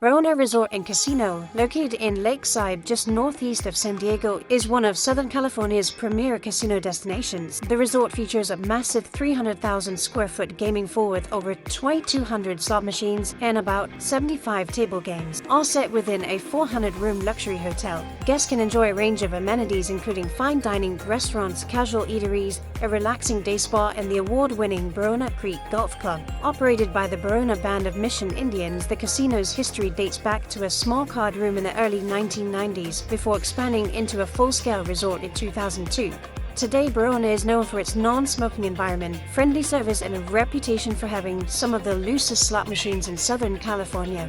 Barona Resort and Casino, located in Lakeside just northeast of San Diego, is one of Southern California's premier casino destinations. The resort features a massive 300,000 square foot gaming floor with over 2,200 slot machines and about 75 table games, all set within a 400-room luxury hotel. Guests can enjoy a range of amenities including fine dining, restaurants, casual eateries, a relaxing day spa, and the award-winning Barona Creek Golf Club. Operated by the Barona Band of Mission Indians, the casino's history dates back to a small card room in the early 1990s before expanding into a full-scale resort in 2002. Today, Barona is known for its non-smoking environment, friendly service, and a reputation for having some of the loosest slot machines in Southern California.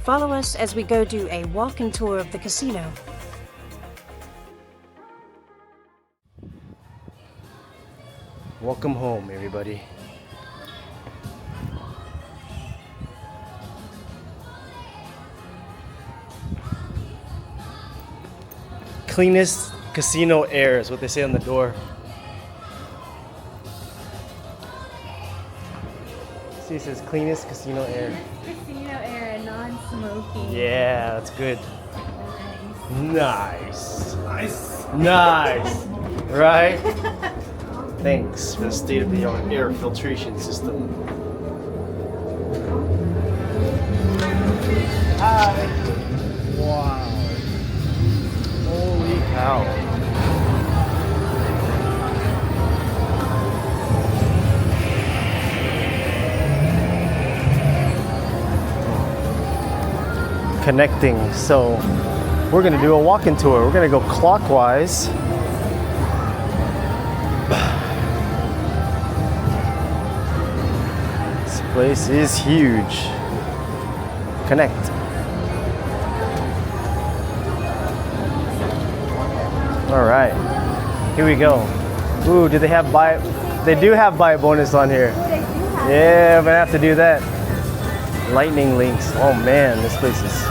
Follow us as we go do a walking tour of the casino. Welcome home, everybody. Cleanest casino air is what they say on the door. See, it says cleanest casino air. Casino air and non-smoking. Yeah, that's good. Nice. Nice. Nice. Right? Thanks for the state-of-the-art air filtration system. Hi. Wow. Holy cow. Connecting. So we're gonna do a walk-in tour. We're gonna go clockwise. This place is huge. Connect. All right, here we go. Ooh, do they have buy? They do have buy bonus on here. Yeah, I'm gonna have to do that. Lightning links. Oh man, this place is.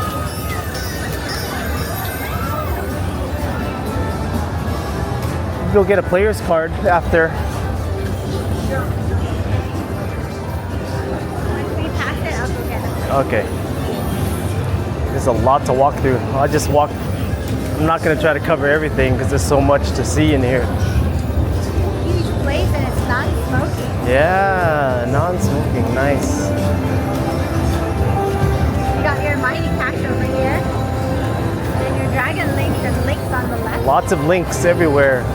Go get a player's card after. Once we pass it, I'll go get it. Okay. There's a lot to walk through. I just walked. I'm not gonna try to cover everything because there's so much to see in here. Huge place and it's non-smoking. Yeah, non-smoking, nice. You got your mighty cash over here. And then your dragon links and links on the left. Lots of links everywhere. Yeah.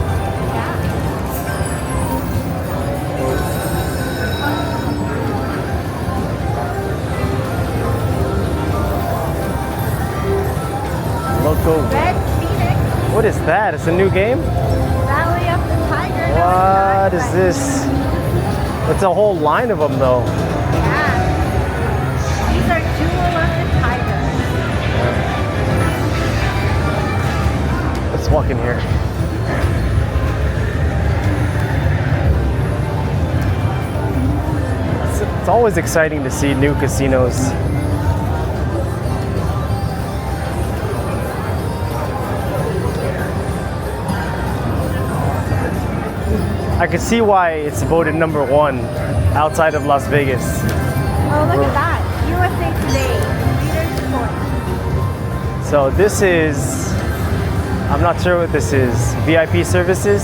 Local. Red Phoenix. What is that? It's a new game? Rally up the tiger. What is this? It's a whole line of them though. Yeah. These are Jewel of the Tiger. Let's walk in here. It's always exciting to see new casinos. I can see why it's voted #1 outside of Las Vegas. Oh, look at that. USA Today. Reader's Choice. So this is, I'm not sure what this is. VIP services?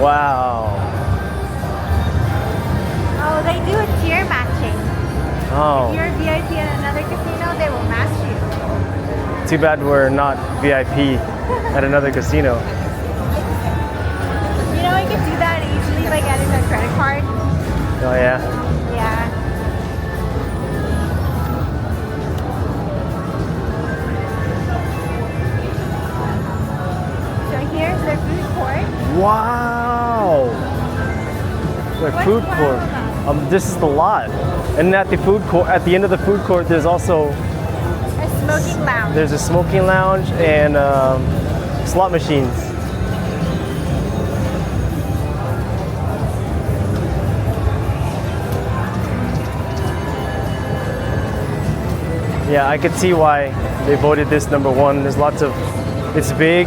Wow. Oh, they do a tier matching. If Oh, you're a VIP at another casino, they will match you. too bad we're not VIP at another casino. You know, you can do that easily by getting a credit card. Oh yeah? Yeah. So here's their food court. Wow! Their What's food wow court. about? This is the lot. And at the food court, at the end of the food court, there's also A smoking lounge. there's a smoking lounge and slot machines. Yeah, I could see why they voted this #1. There's lots of, it's big,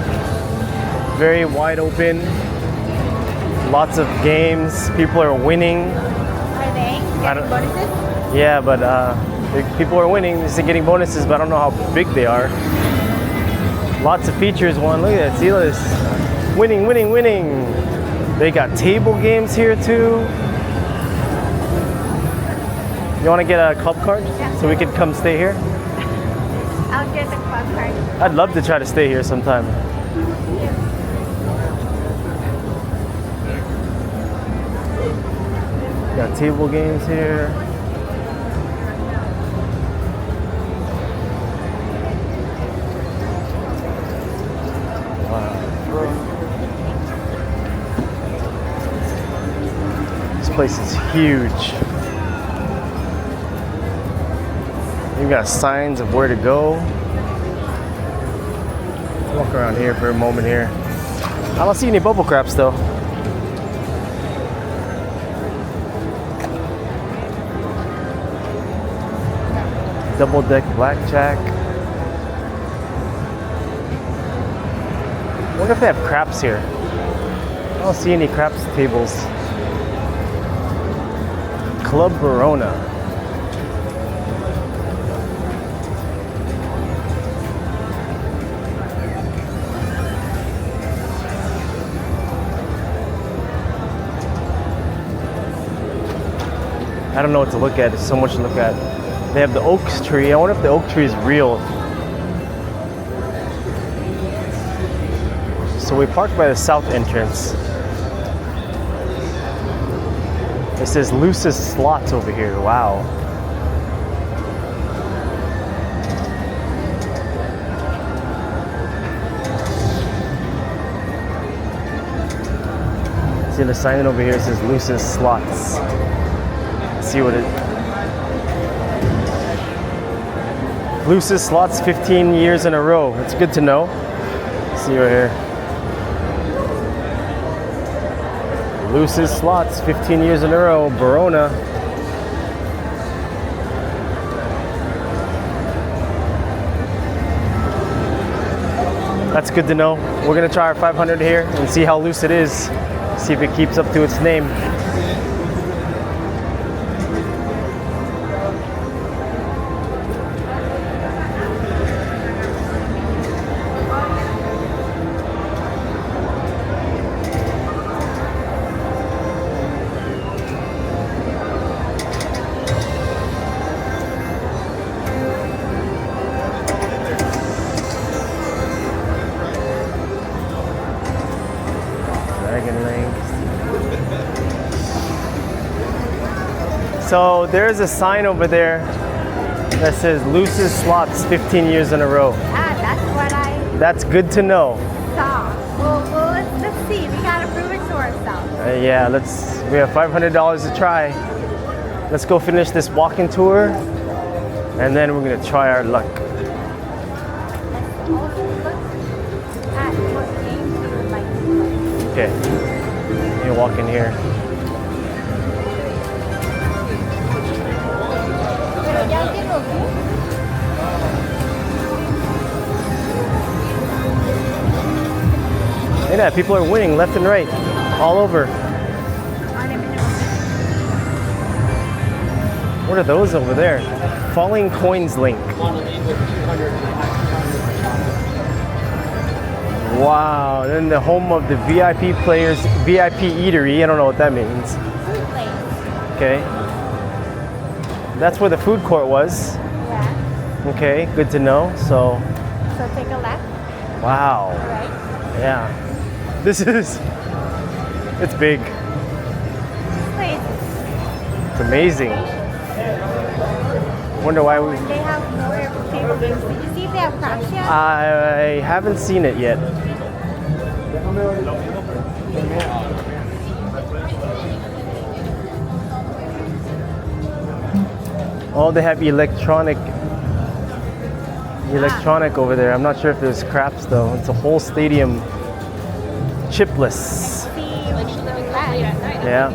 very wide open, lots of games. People are winning. Are they? I don't- Getting bonuses? Yeah, but People are winning. They're getting bonuses, but I don't know how big they are. Lots of features. One, look at that. See this? Winning, winning, winning. They got table games here too. You want to get a club card so we could come stay here? I'll get the club card. I'd love to try to stay here sometime. Got table games here. Wow. This place is huge. You got signs of where to go. Let's walk around here for a moment here. I don't see any bubble craps though. Double deck blackjack. I wonder if they have craps here. I don't see any craps tables. Club Barona. I don't know what to look at. There's so much to look at. They have the oak tree. I wonder if the oak tree is real. So we parked by the south entrance. It says loosest slots over here. Wow. See the sign over here says loosest slots. See what it loosest slots 15 years in a row. It's good to know. See right here. Loosest slots 15 years in a row. Barona. That's good to know. We're gonna try our 500 here and see how loose it is. See if it keeps up to its name. So there's a sign over there that says loosest slots 15 years in a row. Ah, that's what I That's good to know. saw. Well, let's see. We gotta prove it to ourselves. Yeah, we have $500 to try. Let's go finish this walking tour and then we're gonna try our luck. Let's also look at what games we would like to play. Okay, you walk in here. Yeah, people are winning left and right, all over. What are those over there? Falling Coins link. Wow, then the home of the VIP players, VIP eatery. I don't know what that means. Okay. That's where the food court was. Yeah. Okay, good to know. So take a left. Wow. All right. Yeah. It's big. It's amazing. Wonder why we. They have more table games. Did you see if they have craps yet? I haven't seen it yet. Oh, they have electronic over there. I'm not sure if there's craps though. It's a whole stadium chipless. Yeah.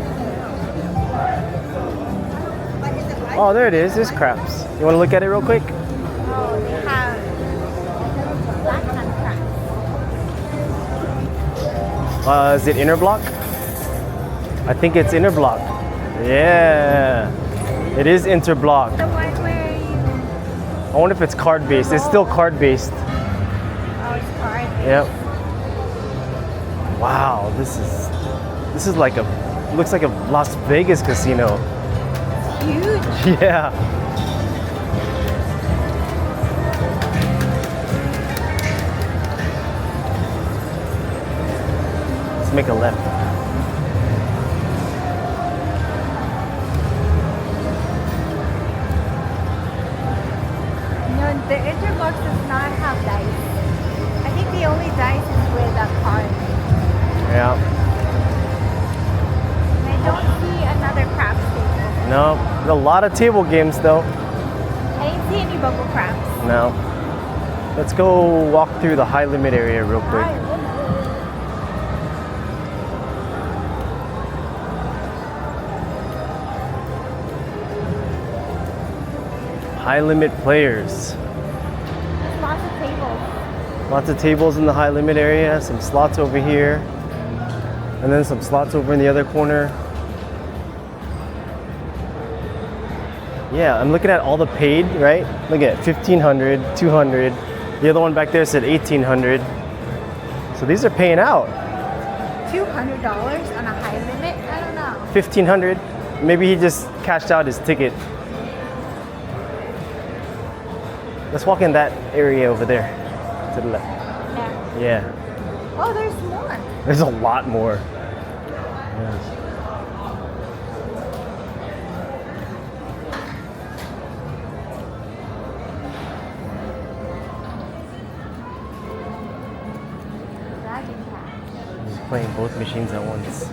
Oh, there it is. There's craps. You want to look at it real quick? Oh, they have black and craps. Is it inner block? I think it's inner block. Yeah. It is interblock. The one where you I wonder if it's card based. It's still card based. Oh, it's card. Yep. Wow, this is like looks like a Las Vegas casino. Huge. Yeah. Let's make a left. No, the Interbox does not have dice. I think the only dice is with a card. Yeah. And I don't see another craps table. No, there's a lot of table games though. I didn't see any bubble craps. No. Let's go walk through the high limit area real quick. High limit players. There's lots of tables. Lots of tables in the high limit area, some slots over here, and then some slots over in the other corner. Yeah, I'm looking at all the paid, right? Look at 1,500, 200. The other one back there said 1,800. So these are paying out. $200 on a high limit? I don't know. 1,500. Maybe he just cashed out his ticket. Let's walk in that area over there to the left. Yeah. Yeah. Oh, there's more. There's a lot more. Yeah. Playing both machines at once.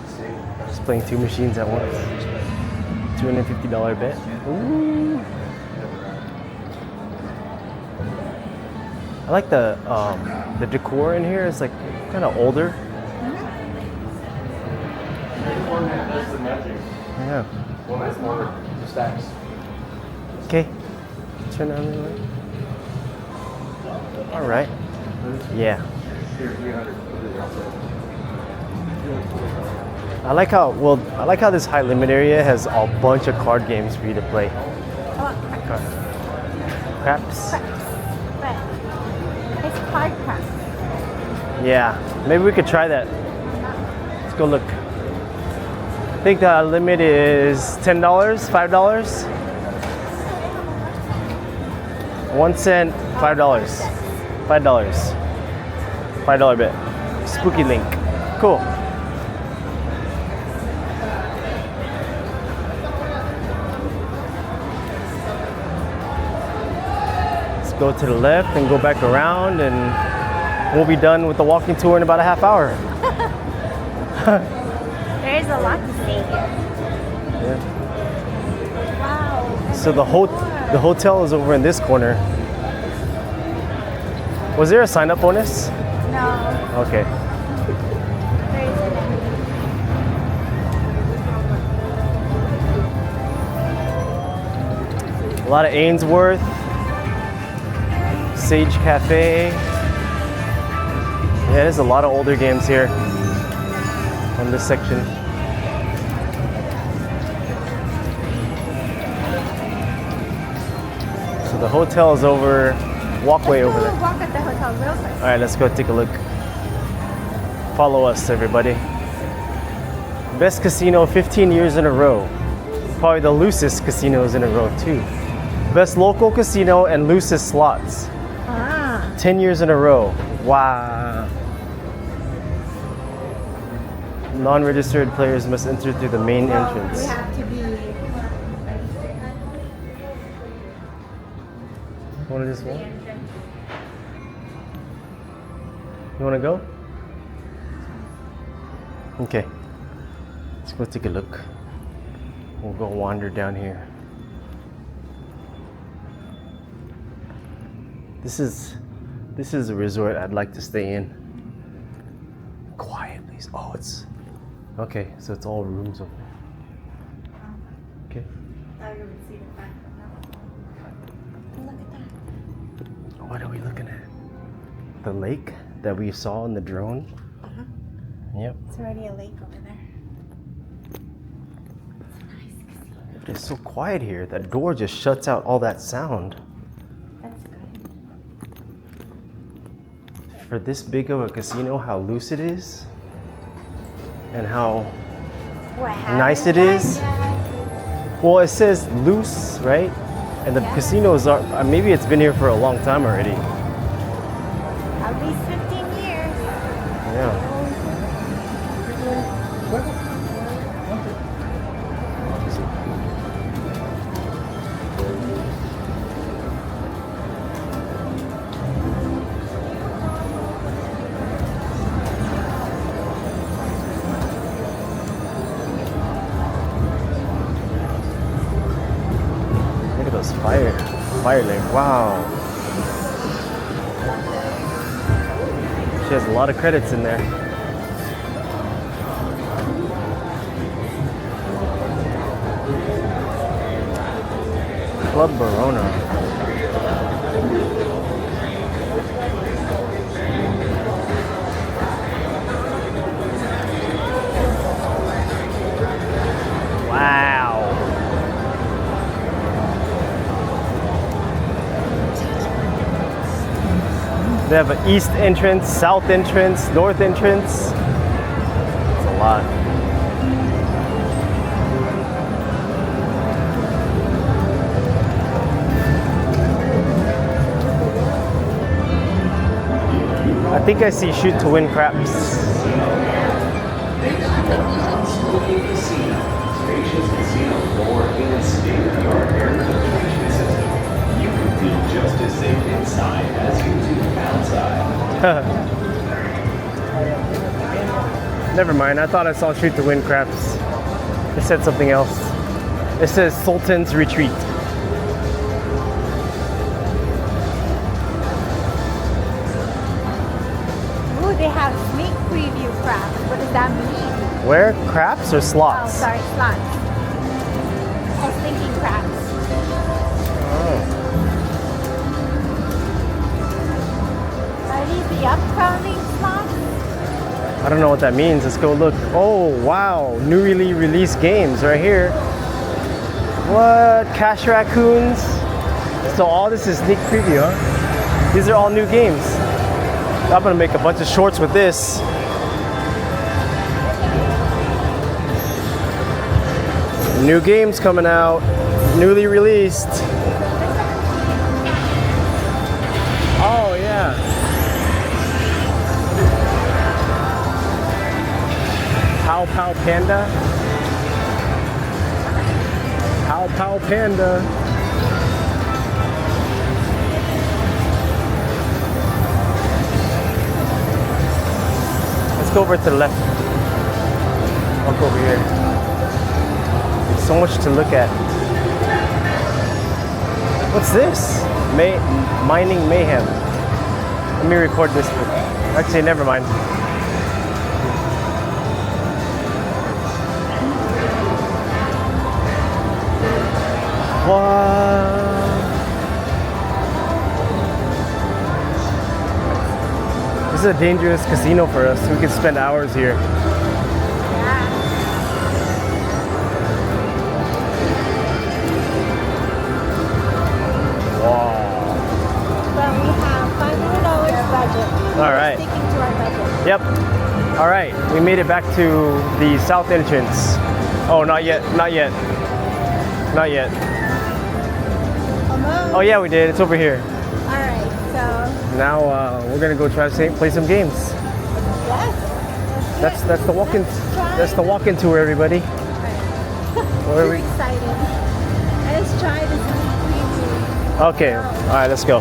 Just playing two machines at once. $250 bet. Ooh. I like the decor in here. It's like kind of older. Yeah. Okay. Turn on the light. All right. Yeah. I like how this high limit area has a bunch of card games for you to play. Craps. But it's card craps. Yeah, maybe we could try that. Let's go look. I think the limit is $10, $5. 1 cent, $5. $5. $5 bet. Spooky link. Cool. Let's go to the left and go back around, and we'll be done with the walking tour in about a half hour. There's a lot to see here. Yeah. Wow. So the hotel is over in this corner. Was there a sign-up bonus? No, Okay. there isn't any. A lot of Ainsworth, Sage Cafe. Yeah, there's a lot of older games here on this section. So the hotel is over, walkway over there. We'll walk at the hotel real quick. All right, let's go take a look. Follow us, everybody. Best casino 15 years in a row. Probably the loosest casinos in a row, too. Best local casino and loosest slots. 10 years in a row. Wow. Non-registered players must enter through the main entrance. We have to be. Want to just walk? You want to go? Okay. Let's go take a look. We'll go wander down here. This is a resort I'd like to stay in. Quiet, please. Oh, it's okay. So it's all rooms over there. Okay. Thought you would see the back, but no. Look at that. What are we looking at? The lake that we saw in the drone. Yep. It's already a lake over there. It's a nice casino. It's so quiet here. That door just shuts out all that sound. That's for this big of a casino, how loose it is and how nice it is. Well, it says loose, right? And the casinos are, maybe it's been here for a long time already. At least 15 years. Yeah. Look at those fire lamps. Wow. She has a lot of credits in there. Club Barona. Wow. They have an east entrance, south entrance, north entrance. It's a lot. I think I see shoot to win craps. Spacious casino floor and state-of-the-art air filtration system. You can feel just as safe inside as you do outside. Never mind, I thought I saw shoot to win craps. It said something else. It says Sultan's Retreat. Ooh, they have sneak preview craps. What does that mean? Where? Craps or Oh, slots? sorry, slots. I was thinking craps. Oh. Are these the upcoming slots? I don't know what that means. Let's go look. Oh, wow. Newly released games right here. What? Cash Raccoons? So all this is sneak preview, huh? These are all new games. I'm gonna make a bunch of shorts with this. New games coming out. Newly released. Oh, yeah. Pow Pow Panda. Pow Pow Panda. Let's go over to the left. Walk over here. So much to look at. What's this? Mining Mayhem. Let me record this. Actually, never mind. What? This is a dangerous casino for us. We could spend hours here. Wow. But we have $500 budget. All right. Sticking to our budget. Yep. All right. We made it back to the south entrance. Oh, not yet. Not yet. Not yet. Almost. Oh yeah, we did. It's over here. All right. So Now we're gonna go try to play some games. yes. That's the walk-in. Try. That's the walk-in tour, everybody. Where are We're we? excited. Let's try this preview. Okay. All right. Let's go.